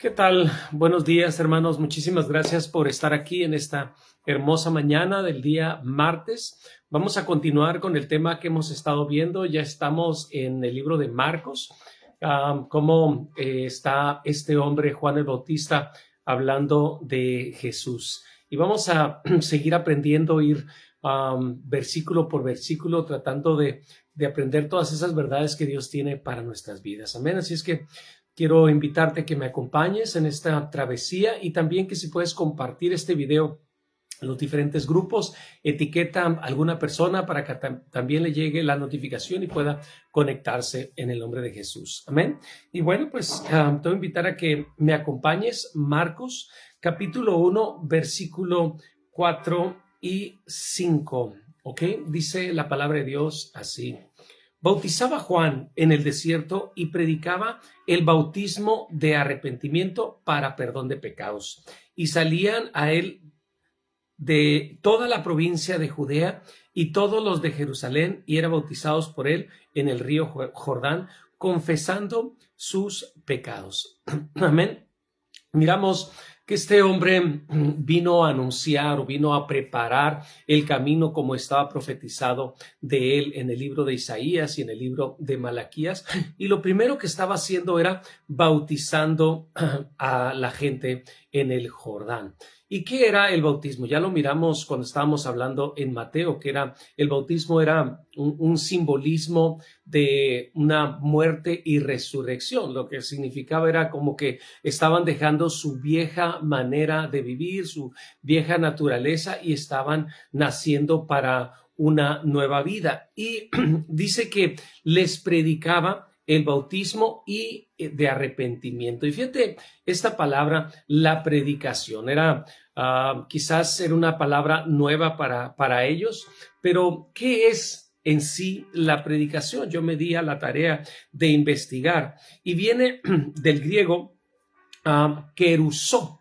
¿Qué tal? Buenos días, hermanos. Muchísimas gracias por estar aquí en esta hermosa mañana del día martes. Vamos a continuar con el tema que hemos estado viendo. Ya estamos en el libro de Marcos. Cómo está este hombre, Juan el Bautista, hablando de Jesús. Y vamos a seguir aprendiendo, ir versículo por versículo, tratando de aprender todas esas verdades que Dios tiene para nuestras vidas. Amén. Así es que quiero invitarte a que me acompañes en esta travesía y también que si puedes compartir este video en los diferentes grupos, etiqueta a alguna persona para que también le llegue la notificación y pueda conectarse en el nombre de Jesús. Amén. Y bueno, pues te voy a invitar a que me acompañes. Marcos, capítulo 1, versículo 4 y 5. ¿Ok? Dice la palabra de Dios así. Bautizaba Juan en el desierto y predicaba el bautismo de arrepentimiento para perdón de pecados. Y salían a él de toda la provincia de Judea y todos los de Jerusalén, y eran bautizados por él en el río Jordán, confesando sus pecados. Amén. Miramos que este hombre vino a anunciar o vino a preparar el camino como estaba profetizado de él en el libro de Isaías y en el libro de Malaquías. Y lo primero que estaba haciendo era bautizando a la gente en el Jordán. ¿Y qué era el bautismo? Ya lo miramos cuando estábamos hablando en Mateo, que era el bautismo era un simbolismo de una muerte y resurrección. Lo que significaba era como que estaban dejando su vieja manera de vivir, su vieja naturaleza y estaban naciendo para una nueva vida. Y dice que les predicaba el bautismo y de arrepentimiento. Y fíjate, esta palabra, la predicación, era quizás era una palabra nueva para ellos, pero ¿qué es en sí la predicación? Yo me di a la tarea de investigar y viene del griego keruso,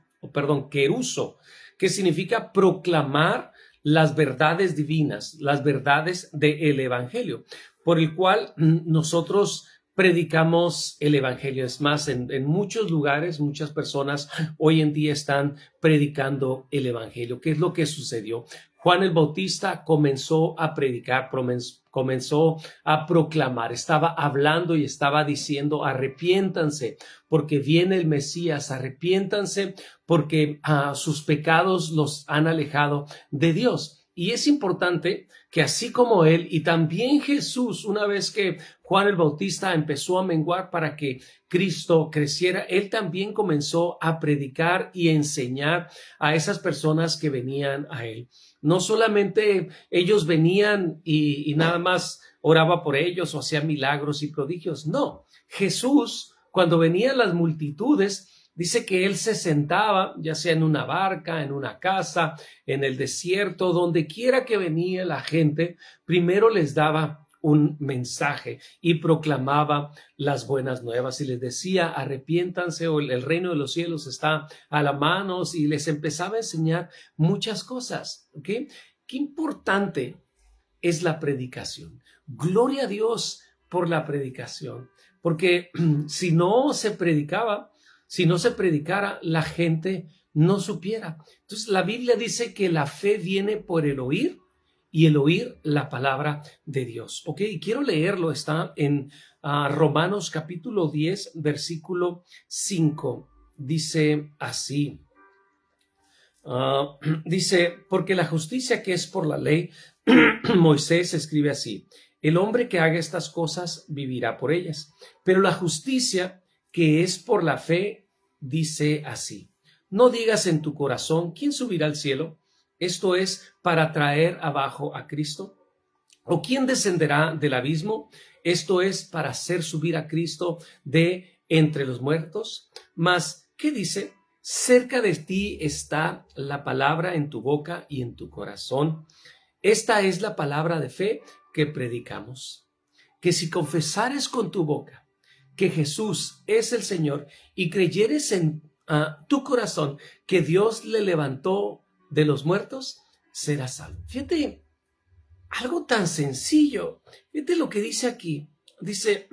que significa proclamar las verdades divinas, las verdades del evangelio, por el cual nosotros predicamos el evangelio. Es más, en muchos lugares, muchas personas hoy en día están predicando el evangelio. ¿Qué es lo que sucedió? Juan el Bautista comenzó a predicar, comenzó a proclamar, estaba hablando y estaba diciendo: arrepiéntanse porque viene el Mesías, arrepiéntanse porque sus pecados los han alejado de Dios. Y es importante que así como él y también Jesús, una vez que Juan el Bautista empezó a menguar para que Cristo creciera, él también comenzó a predicar y enseñar a esas personas que venían a él. No solamente ellos venían y nada más oraba por ellos o hacía milagros y prodigios. No, Jesús, cuando venían las multitudes, dice que él se sentaba, ya sea en una barca, en una casa, en el desierto, donde quiera que venía la gente, primero les daba un mensaje y proclamaba las buenas nuevas y les decía: arrepiéntanse o el reino de los cielos está a la mano, y les empezaba a enseñar muchas cosas. ¿Ok? Qué importante es la predicación. Gloria a Dios por la predicación, porque si no se predicaba, si no se predicara, la gente no supiera. Entonces la Biblia dice que la fe viene por el oír y el oír la palabra de Dios. Ok, y quiero leerlo, está en Romanos capítulo 10, versículo 5. Dice así. Dice: porque la justicia que es por la ley, Moisés escribe así: el hombre que haga estas cosas vivirá por ellas. Pero la justicia que es por la fe dice así: no digas en tu corazón, ¿quién subirá al cielo? Esto es, para traer abajo a Cristo. ¿O quién descenderá del abismo? Esto es, para hacer subir a Cristo de entre los muertos. Mas, ¿qué dice? Cerca de ti está la palabra en tu boca y en tu corazón. Esta es la palabra de fe que predicamos. Que si confesares con tu boca que Jesús es el Señor y creyeres en tu corazón que Dios le levantó de los muertos, serás salvo. Fíjate, algo tan sencillo. Fíjate lo que dice aquí. Dice: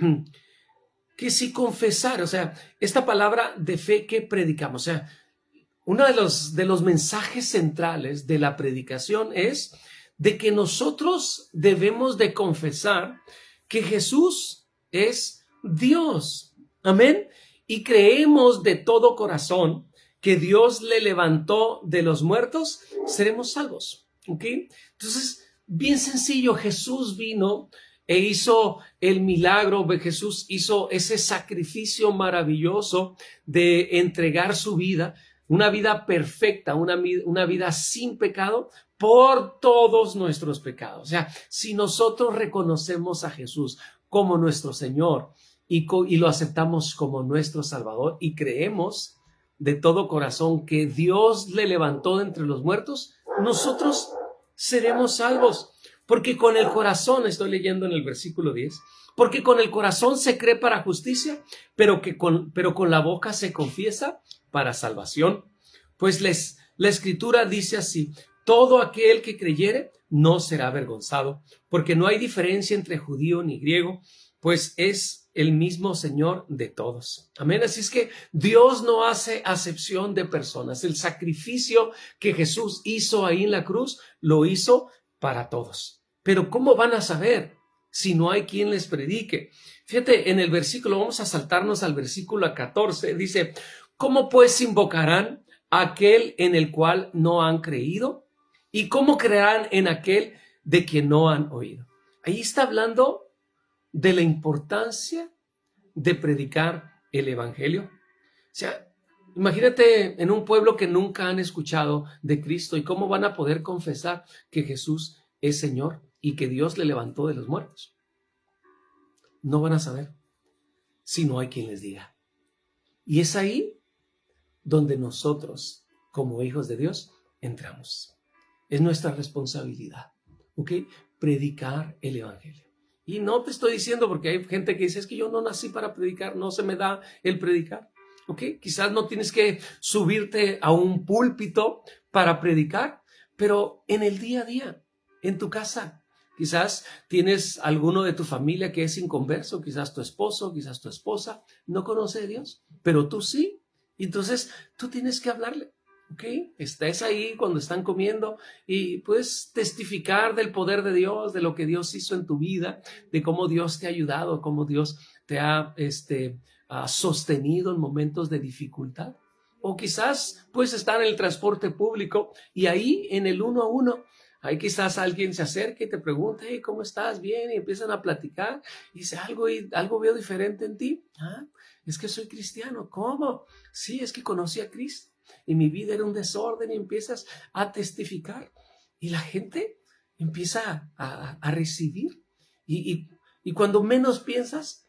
que si confesar, o sea, esta palabra de fe que predicamos, o sea, uno de los mensajes centrales de la predicación es de que nosotros debemos de confesar que Jesús es Dios. Amén. Y creemos de todo corazón que Dios le levantó de los muertos, seremos salvos. ¿Ok? Entonces, bien sencillo, Jesús vino e hizo el milagro, Jesús hizo ese sacrificio maravilloso de entregar su vida, una vida perfecta, una vida sin pecado por todos nuestros pecados. O sea, si nosotros reconocemos a Jesús como nuestro Señor y lo aceptamos como nuestro Salvador y creemos de todo corazón que Dios le levantó de entre los muertos, nosotros seremos salvos. Porque con el corazón, estoy leyendo en el versículo 10, porque con el corazón se cree para justicia, pero con la boca se confiesa para salvación. Pues la Escritura dice así: todo aquel que creyere no será avergonzado, porque no hay diferencia entre judío ni griego, pues es el mismo Señor de todos. Amén. Así es que Dios no hace acepción de personas. El sacrificio que Jesús hizo ahí en la cruz, lo hizo para todos. Pero ¿cómo van a saber si no hay quien les predique? Fíjate, en el versículo, vamos a saltarnos al versículo 14, dice: ¿cómo pues invocarán a aquel en el cual no han creído? ¿Y cómo creerán en aquel de quien no han oído? Ahí está hablando de la importancia de predicar el evangelio. O sea, imagínate en un pueblo que nunca han escuchado de Cristo, y cómo van a poder confesar que Jesús es Señor y que Dios le levantó de los muertos. No van a saber si no hay quien les diga. Y es ahí donde nosotros, como hijos de Dios, entramos. Es nuestra responsabilidad, ¿ok? Predicar el evangelio. Y no te estoy diciendo, porque hay gente que dice: es que yo no nací para predicar, no se me da el predicar. ¿Ok? Quizás no tienes que subirte a un púlpito para predicar, pero en el día a día, en tu casa, quizás tienes alguno de tu familia que es inconverso, quizás tu esposo, quizás tu esposa, no conoce a Dios, pero tú sí. Entonces tú tienes que hablarle. ¿Ok? Estés ahí cuando están comiendo y puedes testificar del poder de Dios, de lo que Dios hizo en tu vida, de cómo Dios te ha ayudado, cómo Dios te ha sostenido en momentos de dificultad. O quizás puedes estar en el transporte público y ahí en el 1 a 1, ahí quizás alguien se acerque y te pregunta: hey, ¿cómo estás? Bien, y empiezan a platicar y dice: algo veo diferente en ti. Ah, es que soy cristiano. ¿Cómo? Sí, es que conocí a Cristo y mi vida era un desorden, y empiezas a testificar y la gente empieza a recibir y cuando menos piensas,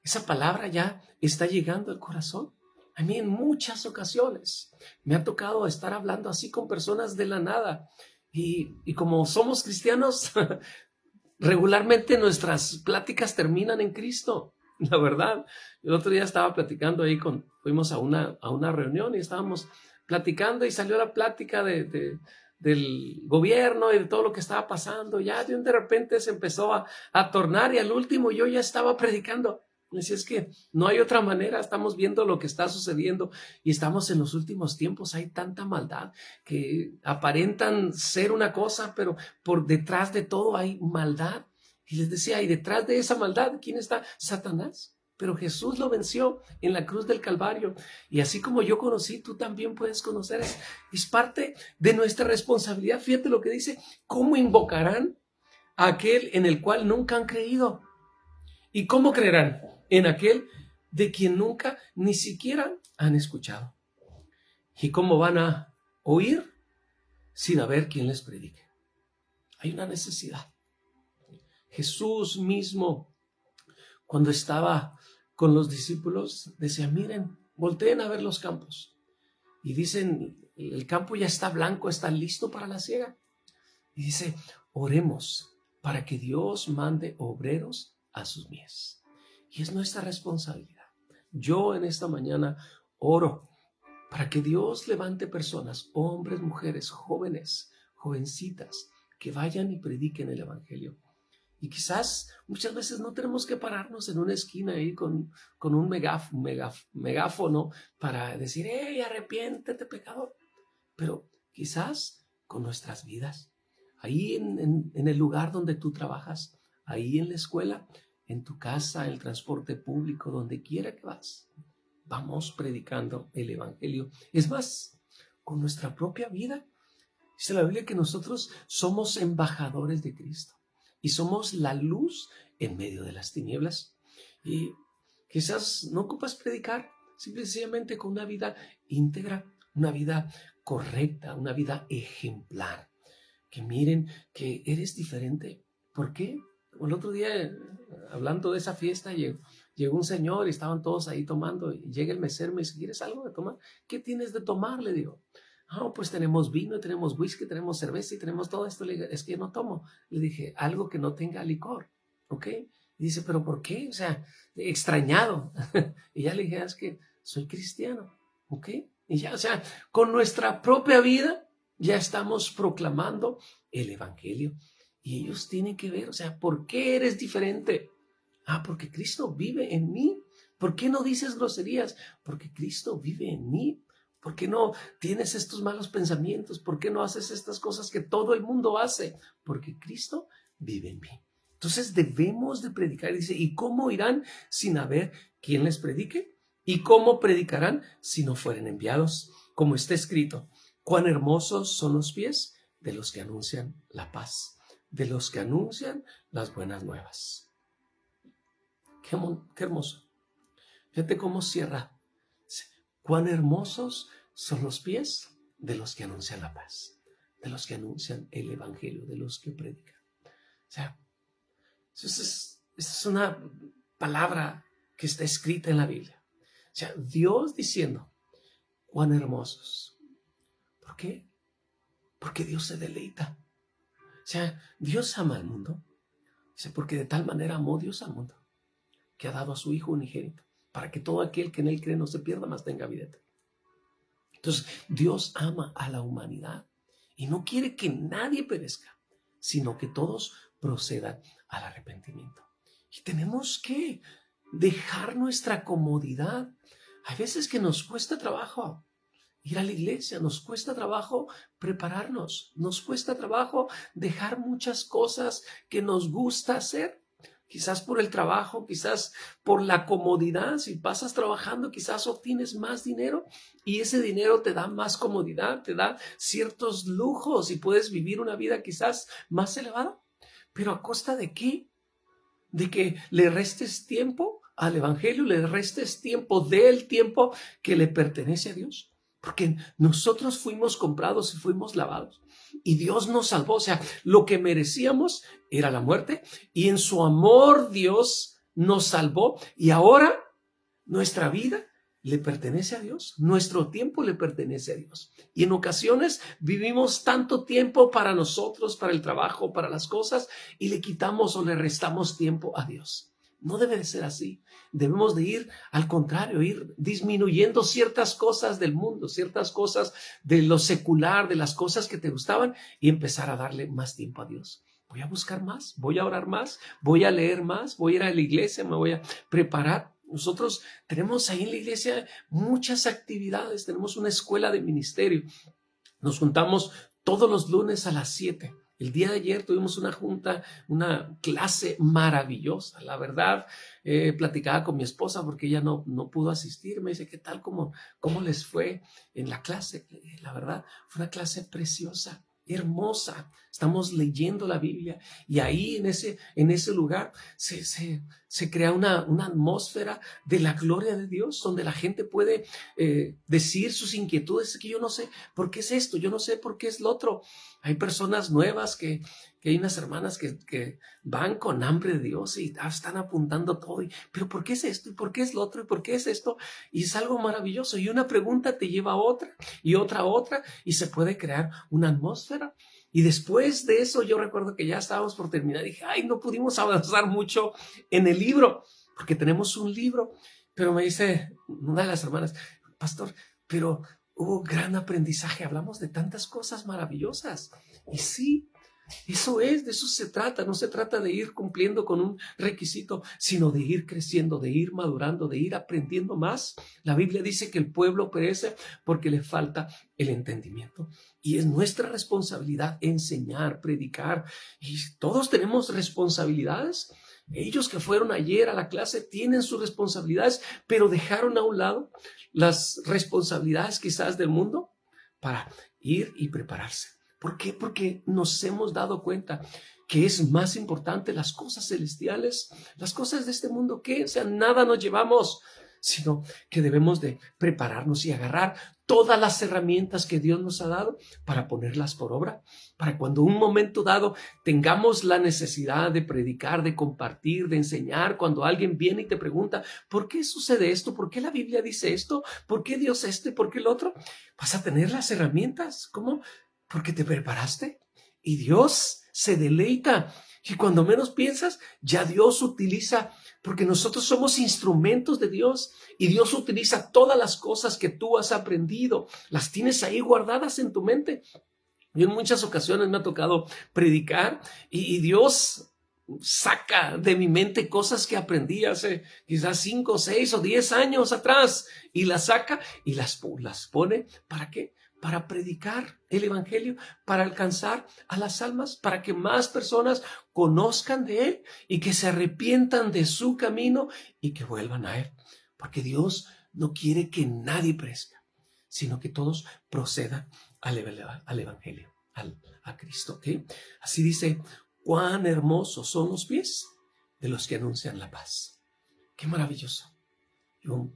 esa palabra ya está llegando al corazón. A mí en muchas ocasiones me ha tocado estar hablando así con personas de la nada y como somos cristianos, regularmente nuestras pláticas terminan en Cristo. La verdad, el otro día estaba platicando ahí fuimos a una reunión y estábamos platicando y salió la plática del gobierno y de todo lo que estaba pasando. Ya de repente se empezó a tornar y al último yo ya estaba predicando. Así es que no hay otra manera, estamos viendo lo que está sucediendo y estamos en los últimos tiempos. Hay tanta maldad que aparentan ser una cosa, pero por detrás de todo hay maldad. Y les decía, y detrás de esa maldad, ¿quién está? Satanás. Pero Jesús lo venció en la cruz del Calvario. Y así como yo conocí, tú también puedes conocer. Es parte de nuestra responsabilidad. Fíjate lo que dice: ¿cómo invocarán a aquel en el cual nunca han creído? ¿Y cómo creerán en aquel de quien nunca ni siquiera han escuchado? ¿Y cómo van a oír sin haber quien les predique? Hay una necesidad. Jesús mismo, cuando estaba con los discípulos, decía: miren, volteen a ver los campos. Y dicen: el campo ya está blanco, está listo para la siega. Y dice: oremos para que Dios mande obreros a sus mies. Y es nuestra responsabilidad. Yo en esta mañana oro para que Dios levante personas, hombres, mujeres, jóvenes, jovencitas, que vayan y prediquen el evangelio. Y quizás muchas veces no tenemos que pararnos en una esquina ahí con un megáfono para decir, hey, arrepiéntete, pecador. Pero quizás con nuestras vidas, ahí en el lugar donde tú trabajas, ahí en la escuela, en tu casa, en el transporte público, donde quiera que vas, vamos predicando el evangelio. Es más, con nuestra propia vida. Dice la Biblia que nosotros somos embajadores de Cristo y somos la luz en medio de las tinieblas. Y quizás no ocupas predicar, simplemente con una vida íntegra, una vida correcta, una vida ejemplar. Que miren que eres diferente. ¿Por qué? El otro día, hablando de esa fiesta, llegó un señor y estaban todos ahí tomando. Y llega el mesero y me dice, ¿quieres algo de tomar? ¿Qué tienes de tomar? Le digo. Pues tenemos vino, tenemos whisky, tenemos cerveza y tenemos todo esto. Le digo, es que yo no tomo. Le dije, algo que no tenga licor, ¿ok? Y dice, ¿pero por qué? O sea, extrañado. Y ya le dije, es que soy cristiano, ¿ok? Y ya, o sea, con nuestra propia vida ya estamos proclamando el evangelio. Y ellos tienen que ver, o sea, ¿por qué eres diferente? Porque Cristo vive en mí. ¿Por qué no dices groserías? Porque Cristo vive en mí. ¿Por qué no tienes estos malos pensamientos? ¿Por qué no haces estas cosas que todo el mundo hace? Porque Cristo vive en mí. Entonces debemos de predicar. Dice, ¿y cómo irán sin haber quien les predique? ¿Y cómo predicarán si no fueren enviados? Como está escrito, cuán hermosos son los pies de los que anuncian la paz, de los que anuncian las buenas nuevas. Qué hermoso. Fíjate cómo cierra. Cuán hermosos son los pies de los que anuncian la paz, de los que anuncian el evangelio, de los que predican. O sea, esa es una palabra que está escrita en la Biblia. O sea, Dios diciendo, cuán hermosos. ¿Por qué? Porque Dios se deleita. O sea, Dios ama al mundo. Dice, porque de tal manera amó Dios al mundo, que ha dado a su Hijo unigénito, para que todo aquel que en él cree no se pierda, mas tenga vida eterna. Entonces, Dios ama a la humanidad y no quiere que nadie perezca, sino que todos procedan al arrepentimiento. Y tenemos que dejar nuestra comodidad. Hay veces que nos cuesta trabajo ir a la iglesia, nos cuesta trabajo prepararnos, nos cuesta trabajo dejar muchas cosas que nos gusta hacer. Quizás por el trabajo, quizás por la comodidad. Si pasas trabajando, quizás obtienes más dinero y ese dinero te da más comodidad, te da ciertos lujos y puedes vivir una vida quizás más elevada. ¿Pero a costa de qué? De que le restes tiempo al evangelio, le restes tiempo del tiempo que le pertenece a Dios. Porque nosotros fuimos comprados y fuimos lavados. Y Dios nos salvó. O sea, lo que merecíamos era la muerte. Y en su amor Dios nos salvó. Y ahora nuestra vida le pertenece a Dios. Nuestro tiempo le pertenece a Dios. Y en ocasiones vivimos tanto tiempo para nosotros, para el trabajo, para las cosas, y le quitamos o le restamos tiempo a Dios. No debe de ser así. Debemos de ir, al contrario, ir disminuyendo ciertas cosas del mundo, ciertas cosas de lo secular, de las cosas que te gustaban y empezar a darle más tiempo a Dios. Voy a buscar más, voy a orar más, voy a leer más, voy a ir a la iglesia, me voy a preparar. Nosotros tenemos ahí en la iglesia muchas actividades, tenemos una escuela de ministerio. Nos juntamos todos los lunes a las 7. El día de ayer tuvimos una junta, una clase maravillosa. La verdad, platicaba con mi esposa porque ella no pudo asistir. Me dice, ¿qué tal? ¿Cómo les fue en la clase? La verdad, fue una clase preciosa, hermosa. Estamos leyendo la Biblia y ahí en ese lugar se crea una atmósfera de la gloria de Dios, donde la gente puede decir sus inquietudes, que yo no sé por qué es esto, yo no sé por qué es lo otro. Hay personas nuevas que hay unas hermanas que van con hambre de Dios y están apuntando todo. ¿Pero por qué es esto? ¿Y por qué es lo otro? ¿Y por qué es esto? Y es algo maravilloso. Y una pregunta te lleva a otra y otra a otra y se puede crear una atmósfera. Y después de eso yo recuerdo que ya estábamos por terminar. Dije, no pudimos avanzar mucho en el libro porque tenemos un libro. Pero me dice una de las hermanas, pastor, pero hubo gran aprendizaje, hablamos de tantas cosas maravillosas. Y sí, Eso es, de eso se trata. No se trata de ir cumpliendo con un requisito, sino de ir creciendo, de ir madurando, de ir aprendiendo más. La Biblia dice que el pueblo perece porque le falta el entendimiento. Y es nuestra responsabilidad enseñar, predicar. Y todos tenemos responsabilidades. Ellos que fueron ayer a la clase tienen sus responsabilidades, pero dejaron a un lado las responsabilidades quizás del mundo para ir y prepararse. ¿Por qué? Porque nos hemos dado cuenta que es más importante las cosas celestiales, las cosas de este mundo, que, o sea, nada nos llevamos, sino que debemos de prepararnos y agarrar todas las herramientas que Dios nos ha dado para ponerlas por obra, para cuando un momento dado tengamos la necesidad de predicar, de compartir, de enseñar, cuando alguien viene y te pregunta, ¿por qué sucede esto? ¿Por qué la Biblia dice esto? ¿Por qué Dios ¿Por qué el otro? Vas a tener las herramientas. ¿Cómo? Porque te preparaste y Dios se deleita. Y cuando menos piensas, ya Dios utiliza, porque nosotros somos instrumentos de Dios y Dios utiliza todas las cosas que tú has aprendido, las tienes ahí guardadas en tu mente. Y en muchas ocasiones me ha tocado predicar y Dios saca de mi mente cosas que aprendí hace quizás 5, 6 o 10 años atrás y las saca y las pone. ¿Para qué? Para predicar el evangelio, para alcanzar a las almas, para que más personas conozcan de él y que se arrepientan de su camino y que vuelvan a él. Porque Dios no quiere que nadie perezca, sino que todos procedan al evangelio, a Cristo. ¿Okay? Así dice, cuán hermosos son los pies de los que anuncian la paz. Qué maravilloso. Yo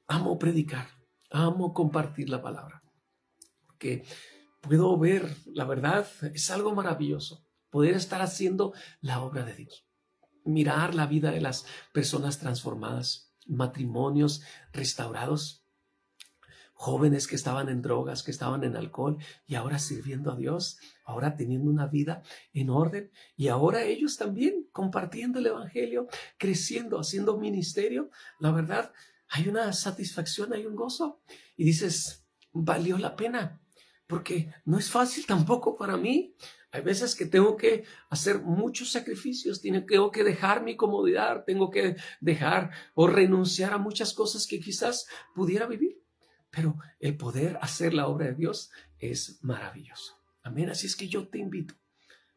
amo predicar, amo compartir la palabra. Que puedo ver, la verdad, es algo maravilloso, poder estar haciendo la obra de Dios, mirar la vida de las personas transformadas, matrimonios restaurados, jóvenes que estaban en drogas, que estaban en alcohol y ahora sirviendo a Dios, ahora teniendo una vida en orden y ahora ellos también compartiendo el evangelio, creciendo, haciendo ministerio. La verdad, hay una satisfacción, hay un gozo y dices, valió la pena. Porque no es fácil tampoco para mí. Hay veces que tengo que hacer muchos sacrificios, tengo que dejar mi comodidad, tengo que dejar o renunciar a muchas cosas que quizás pudiera vivir. Pero el poder hacer la obra de Dios es maravilloso. Amén. Así es que yo te invito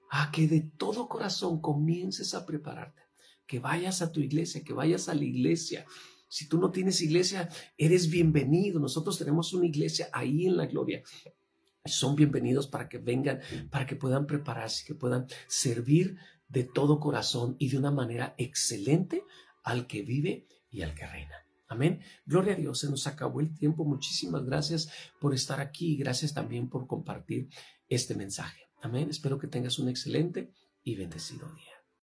a que de todo corazón comiences a prepararte, que vayas a tu iglesia, que vayas a la iglesia. Si tú no tienes iglesia, eres bienvenido. Nosotros tenemos una iglesia ahí en la Gloria. Son bienvenidos para que vengan, para que puedan prepararse, que puedan servir de todo corazón y de una manera excelente al que vive y al que reina. Amén. Gloria a Dios, se nos acabó el tiempo. Muchísimas gracias por estar aquí y gracias también por compartir este mensaje. Amén. Espero que tengas un excelente y bendecido día.